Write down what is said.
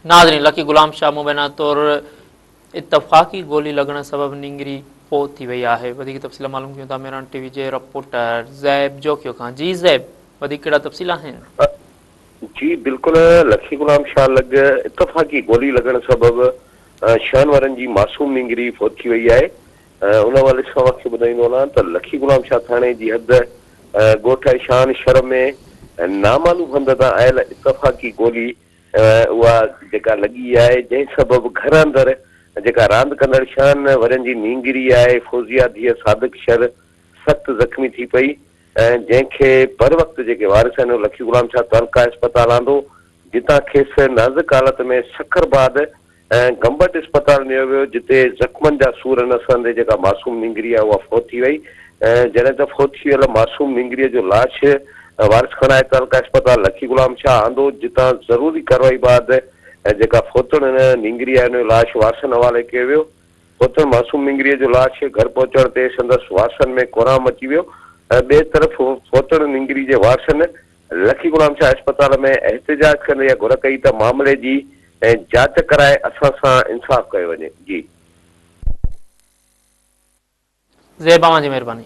नाज़रीन, लकी गुलाम शाह मुबैना तौर इतफाक़ी गोली लॻण सबबि निंगरी फोत थी वई आहे। वधीक तफ़सील मालूम कयूं था मेरान टीवी जे रिपोर्टर ज़ैब जोकियो खां। जी ज़ैब, वधीक कहिड़ा तफ़सील आहिनि? जी बिल्कुलु, लखी गुलाम शाह इतफाक़ी गोली लॻण सबबि शहन वारनि जी मासूम निंगरी फोत थी वई आहे। उन हवाले सां मूंखे ॿुधाईंदो वञा त लखी गुलाम शाह थाणे जी हद ॻोठ शान शहर में नामालूम हंध तां आयल इतफाक़ी गोली उहा जेका लॻी आहे, जंहिं सबबि घर अंदरि जेका रांदि कंदड़ शहन वरनि जी नींगरी आहे, फौज़िया धीअ सादिक शर सख़्तु ज़ख़्मी थी पई ऐं जंहिंखे बर वक़्तु जेके वारिस आहिनि लखी गुलाम शाह तलका इस्पताल आंदो, जितां खेसि नाज़ुक हालत में शक्करबाद ऐं गंबट इस्पताल में वियो, जिते ज़ख़्मनि जा सूर न सहंदे जेका मासूम निंगरी आहे उहा फोत थी वई। जॾहिं त फोत थी वियल मासूम निंगरीअ जो लाश वारिस खणाए तलका इस्पताल लखी गुलाम शाह आंदो, जितां ज़रूरी कार्रवाई बाद जेका फोतड़ निंगरी आहे उन जो लाश वारसनि हवाले कयो वियो। फोतड़ मासूम निंगरीअ जो लाश घर पहुचण ते संदसि वारसनि में कोराम अची वियो। ॿिए तरफ़ फोतड़ निंगरी जे वारसनि लखी गुलाम शाह इस्पताल में एहतिजाज कंदे घुर कई त मामले जी जांच कराए असां सां इंसाफ़ कयो वञे। जी ज़ैब, जी महिरबानी।